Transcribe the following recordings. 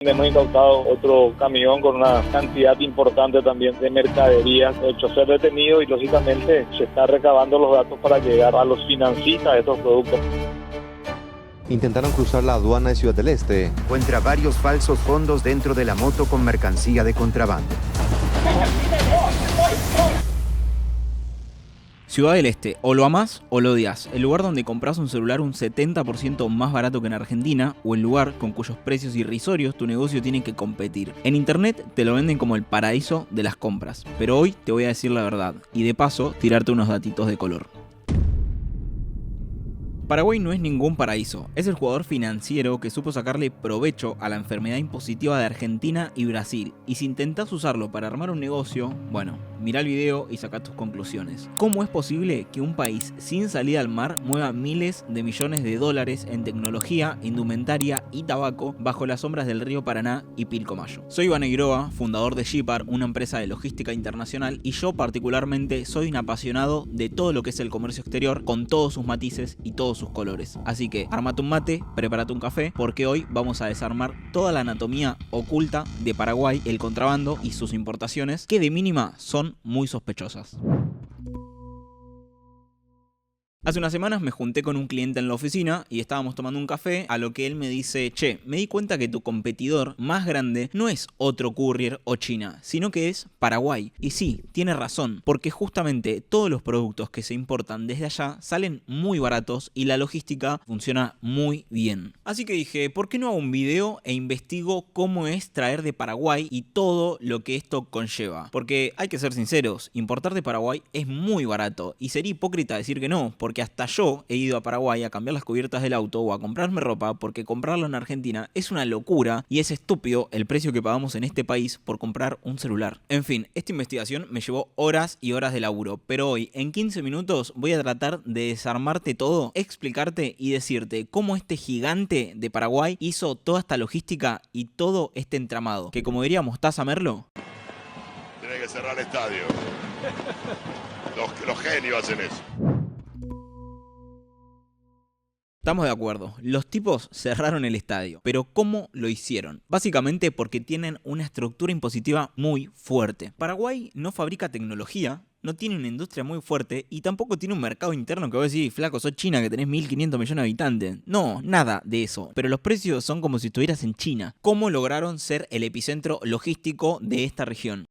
Hemos incautado otro camión con una cantidad importante también de mercaderías. El chofer detenido y lógicamente se está recabando los datos para llegar a los financistas de estos productos. Intentaron cruzar la aduana de Ciudad del Este. Encuentra varios falsos fondos dentro de la moto con mercancía de contrabando. Ciudad del Este, o lo amás o lo odias, el lugar donde compras un celular un 70% más barato que en Argentina, o el lugar con cuyos precios irrisorios tu negocio tiene que competir. En internet te lo venden como el paraíso de las compras, pero hoy te voy a decir la verdad, y de paso tirarte unos datitos de color. Paraguay no es ningún paraíso, es el jugador financiero que supo sacarle provecho a la enfermedad impositiva de Argentina y Brasil, y si intentás usarlo para armar un negocio, bueno, mirá el video y saca tus conclusiones. ¿Cómo es posible que un país sin salida al mar mueva miles de millones de dólares en tecnología, indumentaria y tabaco bajo las sombras del río Paraná y Pilcomayo? Soy Iván Eiroa, fundador de Shipar, una empresa de logística internacional, y yo particularmente soy un apasionado de todo lo que es el comercio exterior, con todos sus matices y todos sus colores. Así que armate un mate, prepárate un café, porque hoy vamos a desarmar toda la anatomía oculta de Paraguay, el contrabando y sus importaciones, que de mínima son muy sospechosas. Hace unas semanas me junté con un cliente en la oficina y estábamos tomando un café, a lo que él me dice: che, me di cuenta que tu competidor más grande no es otro courier o China, sino que es Paraguay. Y sí, tiene razón, porque justamente todos los productos que se importan desde allá salen muy baratos y la logística funciona muy bien. Así que dije, ¿por qué no hago un video e investigo cómo es traer de Paraguay y todo lo que esto conlleva? Porque hay que ser sinceros, importar de Paraguay es muy barato y sería hipócrita decir que no, porque hasta yo he ido a Paraguay a cambiar las cubiertas del auto o a comprarme ropa, porque comprarlo en Argentina es una locura y es estúpido el precio que pagamos en este país por comprar un celular. En fin, esta investigación me llevó horas y horas de laburo, pero hoy en 15 minutos voy a tratar de desarmarte todo, explicarte y decirte cómo este gigante de Paraguay hizo toda esta logística y todo este entramado, que como diría Mostaza Merlo, tiene que cerrar el estadio. Los genios hacen eso. Estamos de acuerdo, los tipos cerraron el estadio, pero ¿cómo lo hicieron? Básicamente porque tienen una estructura impositiva muy fuerte. Paraguay no fabrica tecnología, no tiene una industria muy fuerte y tampoco tiene un mercado interno que vos decís, flaco, sos China que tenés 1.500 millones de habitantes. No, nada de eso. Pero los precios son como si estuvieras en China. ¿Cómo lograron ser el epicentro logístico de esta región?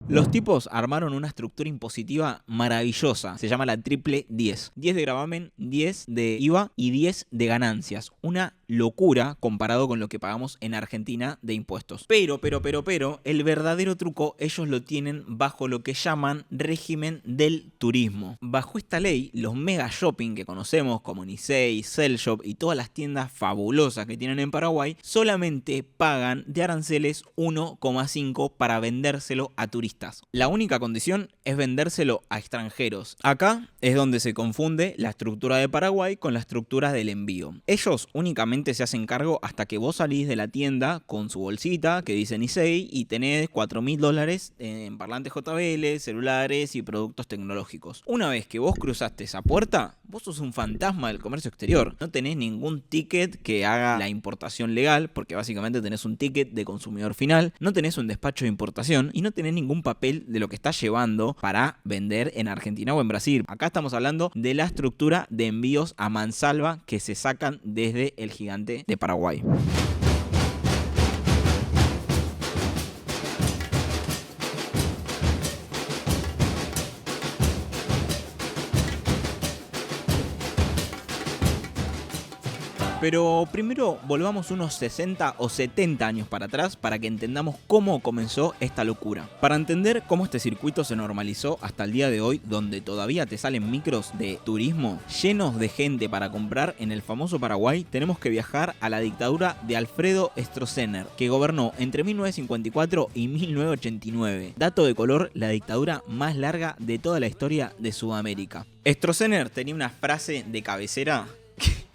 Los tipos armaron una estructura impositiva maravillosa, se llama la triple 10. 10 de gravamen, 10 de IVA y 10 de ganancias. Una locura comparado con lo que pagamos en Argentina de impuestos. Pero, el verdadero truco ellos lo tienen bajo lo que llaman régimen del turismo. Bajo esta ley, los mega shopping que conocemos como Nicey, Cellshop y todas las tiendas fabulosas que tienen en Paraguay, solamente pagan de aranceles 1,5 para vendérselo a turistas. La única condición es vendérselo a extranjeros. Acá es donde se confunde la estructura de Paraguay con la estructura del envío. Ellos únicamente se hacen cargo hasta que vos salís de la tienda con su bolsita que dice Nicey y tenés $4.000 en parlantes JBL, celulares y productos tecnológicos. Una vez que vos cruzaste esa puerta, vos sos un fantasma del comercio exterior. No tenés ningún ticket que haga la importación legal, porque básicamente tenés un ticket de consumidor final, no tenés un despacho de importación y no tenés ningún papel de lo que estás llevando para vender en Argentina o en Brasil. Acá estamos hablando de la estructura de envíos a mansalva que se sacan desde el gigante de Paraguay. Pero primero volvamos unos 60 o 70 años para atrás para que entendamos cómo comenzó esta locura. Para entender cómo este circuito se normalizó hasta el día de hoy, donde todavía te salen micros de turismo llenos de gente para comprar en el famoso Paraguay, tenemos que viajar a la dictadura de Alfredo Stroessner, que gobernó entre 1954 y 1989. Dato de color, la dictadura más larga de toda la historia de Sudamérica. Stroessner tenía una frase de cabecera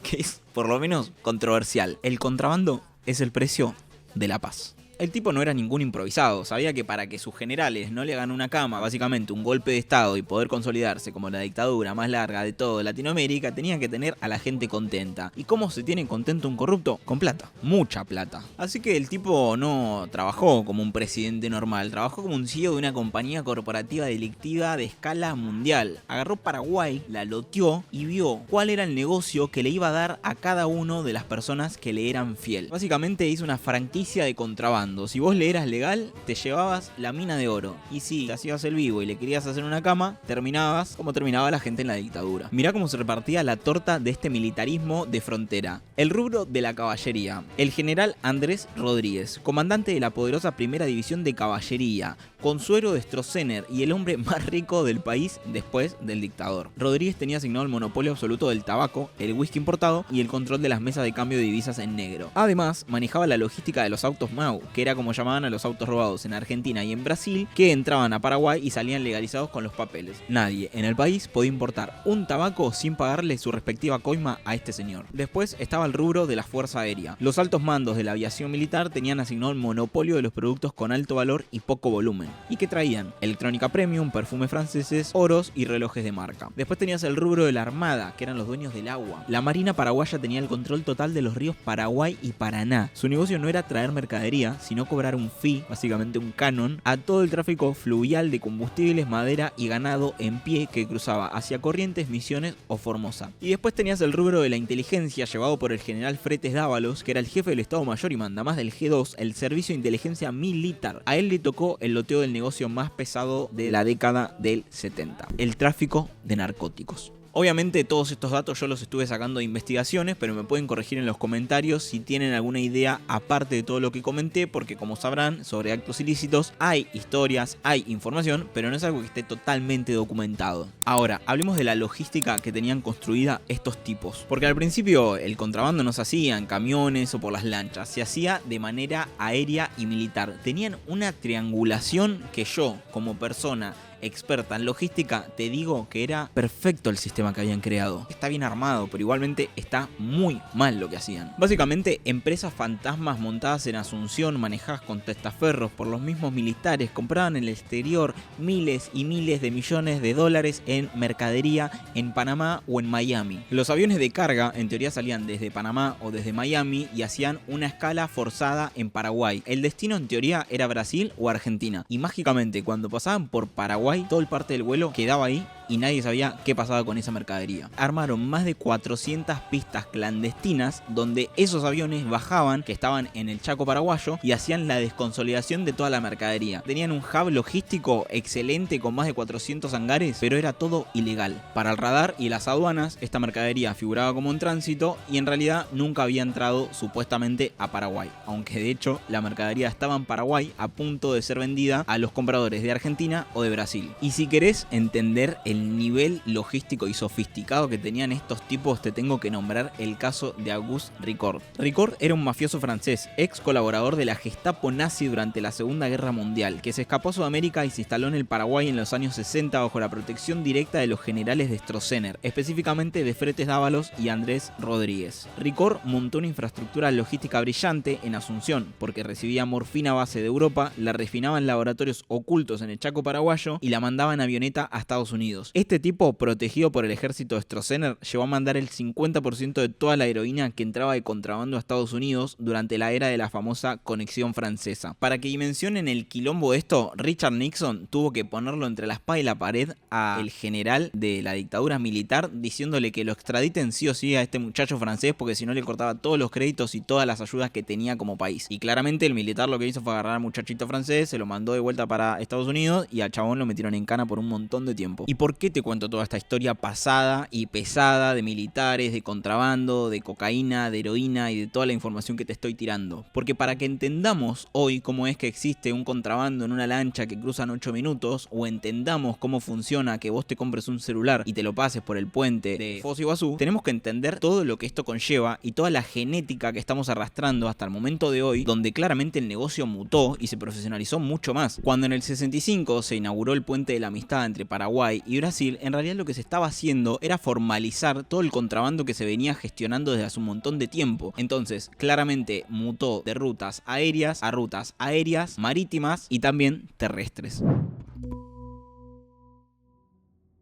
que es por lo menos controversial. El contrabando es el precio de la paz. El tipo no era ningún improvisado, sabía que para que sus generales no le hagan una cama, básicamente un golpe de estado y poder consolidarse como la dictadura más larga de toda Latinoamérica, tenían que tener a la gente contenta. ¿Y cómo se tiene contento un corrupto? Con plata, mucha plata. Así que el tipo no trabajó como un presidente normal, trabajó como un CEO de una compañía corporativa delictiva de escala mundial. Agarró Paraguay, la loteó y vio cuál era el negocio que le iba a dar a cada uno de las personas que le eran fiel. Básicamente hizo una franquicia de contrabando. Si vos le eras legal, te llevabas la mina de oro. Y si te hacías el vivo y le querías hacer una cama, terminabas como terminaba la gente en la dictadura. Mirá cómo se repartía la torta de este militarismo de frontera. El rubro de la caballería. El general Andrés Rodríguez, comandante de la poderosa primera división de caballería, Consuelo de Stroessner y el hombre más rico del país después del dictador. Rodríguez tenía asignado el monopolio absoluto del tabaco, el whisky importado y el control de las mesas de cambio de divisas en negro. Además, manejaba la logística de los autos MAU, que era como llamaban a los autos robados en Argentina y en Brasil, que entraban a Paraguay y salían legalizados con los papeles. Nadie en el país podía importar un tabaco sin pagarle su respectiva coima a este señor. Después estaba el rubro de la Fuerza Aérea. Los altos mandos de la aviación militar tenían asignado el monopolio de los productos con alto valor y poco volumen. ¿Y qué traían? Electrónica premium, perfumes franceses, oros y relojes de marca. Después tenías el rubro de la Armada, que eran los dueños del agua. La Marina paraguaya tenía el control total de los ríos Paraguay y Paraná. Su negocio no era traer mercadería, sino cobrar un fee, básicamente un canon, a todo el tráfico fluvial de combustibles, madera y ganado en pie que cruzaba hacia Corrientes, Misiones o Formosa. Y después tenías el rubro de la inteligencia, llevado por el general Fretes Dávalos, que era el jefe del Estado Mayor y mandamás del G2, el Servicio de Inteligencia Militar. A él le tocó el loteo del negocio más pesado de la década del 70, el tráfico de narcóticos. Obviamente todos estos datos yo los estuve sacando de investigaciones, pero me pueden corregir en los comentarios si tienen alguna idea aparte de todo lo que comenté, porque como sabrán, sobre actos ilícitos hay historias, hay información, pero no es algo que esté totalmente documentado. Ahora, hablemos de la logística que tenían construida estos tipos, porque al principio el contrabando no se hacía en camiones o por las lanchas, se hacía de manera aérea y militar. Tenían una triangulación que yo, como persona experta en logística, te digo que era perfecto el sistema que habían creado. Está bien armado, pero igualmente está muy mal lo que hacían. Básicamente, empresas fantasmas montadas en Asunción, manejadas con testaferros por los mismos militares, compraban en el exterior miles y miles de millones de dólares en mercadería en Panamá o en Miami. Los aviones de carga, en teoría, salían desde Panamá o desde Miami y hacían una escala forzada en Paraguay. El destino, en teoría, era Brasil o Argentina. Y mágicamente, cuando pasaban por Paraguay, todo el parte del vuelo quedaba ahí y nadie sabía qué pasaba con esa mercadería. Armaron más de 400 pistas clandestinas donde esos aviones bajaban, que estaban en el Chaco paraguayo, y hacían la desconsolidación de toda la mercadería. Tenían un hub logístico excelente con más de 400 hangares, pero era todo ilegal. Para el radar y las aduanas, esta mercadería figuraba como en tránsito y en realidad nunca había entrado supuestamente a Paraguay, aunque de hecho la mercadería estaba en Paraguay a punto de ser vendida a los compradores de Argentina o de Brasil. Y si querés entender el nivel logístico y sofisticado que tenían estos tipos, te tengo que nombrar el caso de Auguste Ricord. Ricord era un mafioso francés, ex colaborador de la Gestapo nazi durante la Segunda Guerra Mundial, que se escapó a Sudamérica y se instaló en el Paraguay en los años 60 bajo la protección directa de los generales de Stroessner, específicamente de Fretes Dávalos y Andrés Rodríguez. Ricord montó una infraestructura logística brillante en Asunción, porque recibía morfina base de Europa, la refinaba en laboratorios ocultos en el Chaco paraguayo y la mandaba en avioneta a Estados Unidos. Este tipo, protegido por el ejército de Stroessner, llegó a mandar el 50% de toda la heroína que entraba de contrabando a Estados Unidos durante la era de la famosa conexión francesa. Para que dimensionen el quilombo de esto, Richard Nixon tuvo que ponerlo entre la espada y la pared al general de la dictadura militar, diciéndole que lo extraditen sí o sí a este muchacho francés, porque si no le cortaba todos los créditos y todas las ayudas que tenía como país. Y claramente el militar lo que hizo fue agarrar al muchachito francés, se lo mandó de vuelta para Estados Unidos y al chabón lo metieron en cana por un montón de tiempo. ¿Y por qué te cuento toda esta historia pasada y pesada de militares, de contrabando, de cocaína, de heroína y de toda la información que te estoy tirando? Porque para que entendamos hoy cómo es que existe un contrabando en una lancha que cruzan 8 minutos, o entendamos cómo funciona que vos te compres un celular y te lo pases por el puente de Foz do Iguazú, tenemos que entender todo lo que esto conlleva y toda la genética que estamos arrastrando hasta el momento de hoy, donde claramente el negocio mutó y se profesionalizó mucho más. Cuando en el 65 se inauguró el puente de la amistad entre Paraguay y Brasil, en realidad lo que se estaba haciendo era formalizar todo el contrabando que se venía gestionando desde hace un montón de tiempo. Entonces, claramente mutó de rutas aéreas a rutas aéreas, marítimas y también terrestres.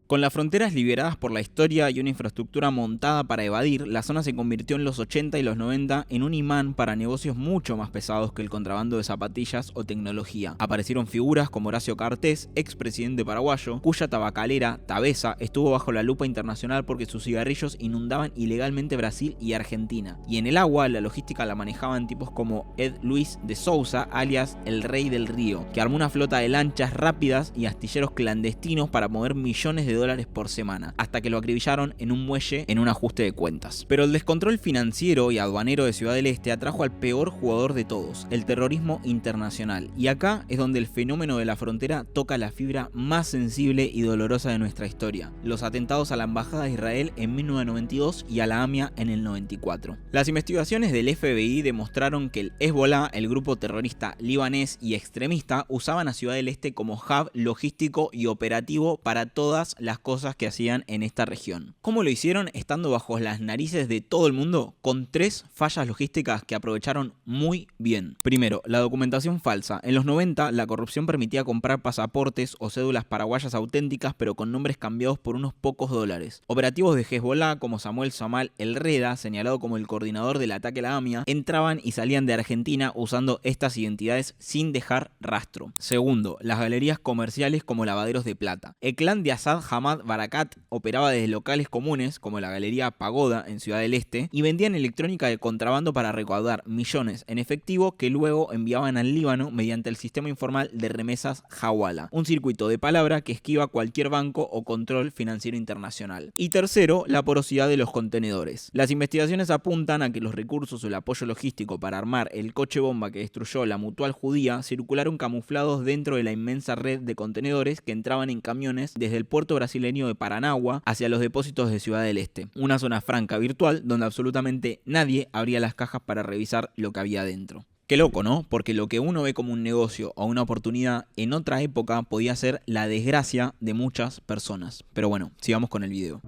Con las fronteras liberadas por la historia y una infraestructura montada para evadir, la zona se convirtió en los 80 y los 90 en un imán para negocios mucho más pesados que el contrabando de zapatillas o tecnología. Aparecieron figuras como Horacio Cartes, expresidente paraguayo, cuya tabacalera, Tabesa, estuvo bajo la lupa internacional porque sus cigarrillos inundaban ilegalmente Brasil y Argentina. Y en el agua, la logística la manejaban tipos como Ed Luis de Souza, alias el Rey del Río, que armó una flota de lanchas rápidas y astilleros clandestinos para mover millones de dólares por semana, hasta que lo acribillaron en un muelle en un ajuste de cuentas. Pero el descontrol financiero y aduanero de Ciudad del Este atrajo al peor jugador de todos, el terrorismo internacional. Y acá es donde el fenómeno de la frontera toca la fibra más sensible y dolorosa de nuestra historia: los atentados a la Embajada de Israel en 1992 y a la AMIA en el 94. Las investigaciones del FBI demostraron que el Hezbollah, el grupo terrorista libanés y extremista, usaban a Ciudad del Este como hub logístico y operativo para todas las cosas que hacían en esta región. ¿Cómo lo hicieron? Estando bajo las narices de todo el mundo, con 3 fallas logísticas que aprovecharon muy bien. Primero, la documentación falsa. En los 90, la corrupción permitía comprar pasaportes o cédulas paraguayas auténticas, pero con nombres cambiados por unos pocos dólares. Operativos de Hezbollah, como Samuel Samal El Reda, señalado como el coordinador del ataque a la AMIA, entraban y salían de Argentina usando estas identidades sin dejar rastro. Segundo, las galerías comerciales como lavaderos de plata. El clan de Asad Hamad Barakat operaba desde locales comunes como la Galería Pagoda en Ciudad del Este y vendían electrónica de contrabando para recaudar millones en efectivo que luego enviaban al Líbano mediante el sistema informal de remesas Hawala, un circuito de palabra que esquiva cualquier banco o control financiero internacional. Y tercero, la porosidad de los contenedores. Las investigaciones apuntan a que los recursos o el apoyo logístico para armar el coche bomba que destruyó la Mutual Judía circularon camuflados dentro de la inmensa red de contenedores que entraban en camiones desde el puerto brasileño de Paranagua hacia los depósitos de Ciudad del Este, una zona franca virtual donde absolutamente nadie abría las cajas para revisar lo que había dentro. Qué loco, ¿no? Porque lo que uno ve como un negocio o una oportunidad en otra época podía ser la desgracia de muchas personas. Pero bueno, sigamos con el video.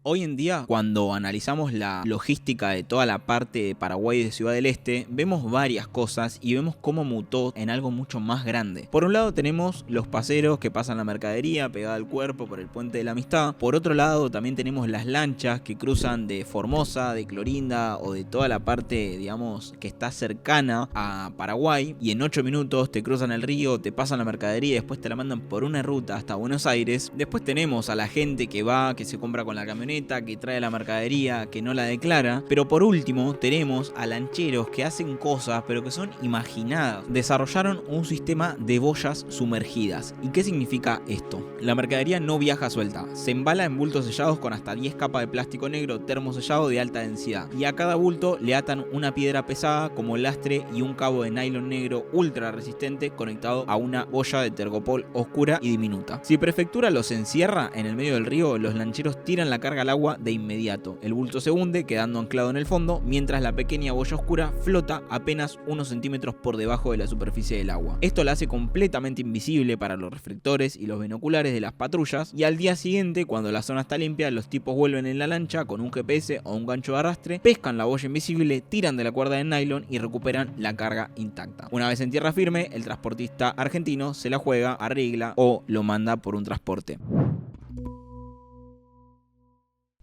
Hoy en día, cuando analizamos la logística de toda la parte de Paraguay y de Ciudad del Este, vemos varias cosas y vemos cómo mutó en algo mucho más grande. Por un lado tenemos los paseros que pasan la mercadería pegada al cuerpo por el Puente de la Amistad. Por otro lado también tenemos las lanchas que cruzan de Formosa, de Clorinda o de toda la parte, digamos, que está cercana a Paraguay, y en 8 minutos te cruzan el río, te pasan la mercadería y después te la mandan por una ruta hasta Buenos Aires. Después tenemos a la gente que va, que se compra con la camioneta, que trae la mercadería, que no la declara. Pero por último tenemos a lancheros que hacen cosas pero que son imaginadas. Desarrollaron un sistema de boyas sumergidas. ¿Y qué significa esto? La mercadería no viaja suelta, se embala en bultos sellados con hasta 10 capas de plástico negro termosellado de alta densidad, y a cada bulto le atan una piedra pesada como lastre y un cabo de nylon negro ultra resistente conectado a una boya de tergopol oscura y diminuta. Si Prefectura los encierra en el medio del río, los lancheros tiran la carga al agua de inmediato. El bulto se hunde, quedando anclado en el fondo, mientras la pequeña boya oscura flota apenas unos centímetros por debajo de la superficie del agua. Esto la hace completamente invisible para los reflectores y los binoculares de las patrullas, y al día siguiente, cuando la zona está limpia, los tipos vuelven en la lancha con un GPS o un gancho de arrastre, pescan la boya invisible, tiran de la cuerda de nylon y recuperan la carga intacta. Una vez en tierra firme, el transportista argentino se la juega, arregla o lo manda por un transporte.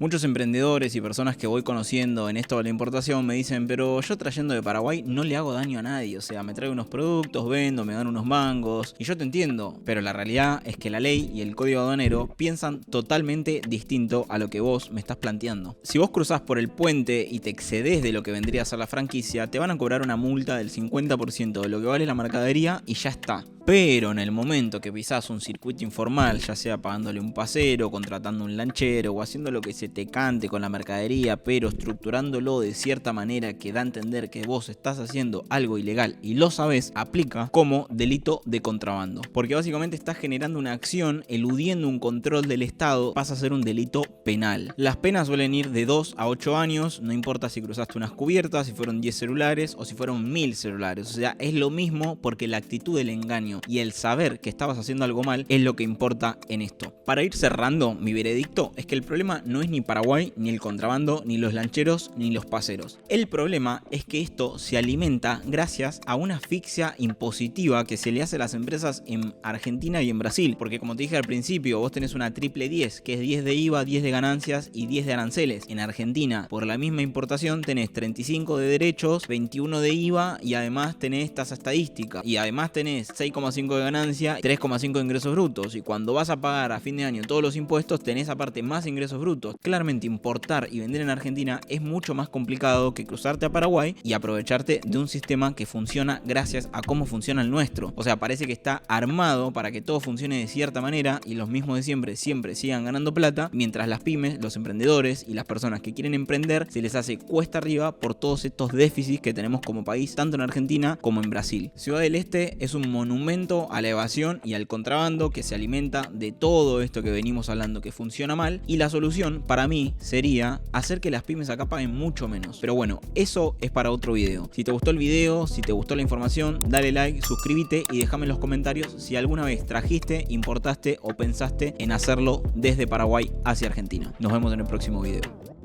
Muchos emprendedores y personas que voy conociendo en esto de la importación me dicen: pero yo trayendo de Paraguay no le hago daño a nadie, o sea, me traigo unos productos, vendo, me dan unos mangos, y yo te entiendo, pero la realidad es que la ley y el código aduanero piensan totalmente distinto a lo que vos me estás planteando. Si vos cruzás por el puente y te excedes de lo que vendría a ser la franquicia, te van a cobrar una multa del 50% de lo que vale la mercadería y ya está. Pero en el momento que pisás un circuito informal, ya sea pagándole un pasero, contratando un lanchero o haciendo lo que se te cante con la mercadería, pero estructurándolo de cierta manera que da a entender que vos estás haciendo algo ilegal y lo sabés, aplica como delito de contrabando. Porque básicamente estás generando una acción eludiendo un control del Estado, pasa a ser un delito penal. Las penas suelen ir de 2 a 8 años, no importa si cruzaste unas cubiertas, si fueron 10 celulares o si fueron 1000 celulares. O sea, es lo mismo porque la actitud del engaño haciendo. Y el saber que estabas haciendo algo mal es lo que importa en esto. Para ir cerrando, mi veredicto es que el problema no es ni Paraguay, ni el contrabando, ni los lancheros, ni los paseros. El problema es que esto se alimenta gracias a una asfixia impositiva que se le hace a las empresas en Argentina y en Brasil. Porque como te dije al principio, vos tenés una triple 10, que es 10 de IVA, 10 de ganancias y 10 de aranceles. En Argentina, por la misma importación, tenés 35 de derechos, 21 de IVA y además tenés tasa estadística. Y además tenés 6,5 de ganancia y 3,5 de ingresos brutos. Y cuando vas a pagar a fin de año todos los impuestos, tenés aparte más ingresos brutos. Claramente importar y vender en Argentina es mucho más complicado que cruzarte a Paraguay y aprovecharte de un sistema que funciona gracias a cómo funciona el nuestro. O sea, parece que está armado para que todo funcione de cierta manera y los mismos de siempre sigan ganando plata, mientras las pymes, los emprendedores y las personas que quieren emprender se les hace cuesta arriba por todos estos déficits que tenemos como país, tanto en Argentina como en Brasil. Ciudad del Este es un monumento a la evasión y al contrabando que se alimenta de todo esto que venimos hablando que funciona mal, y la solución para mí sería hacer que las pymes acá paguen mucho menos. Pero bueno, eso es para otro video. Si te gustó el video, si te gustó la información, dale like, suscríbete y déjame en los comentarios si alguna vez trajiste, importaste o pensaste en hacerlo desde Paraguay hacia Argentina. Nos vemos en el próximo video.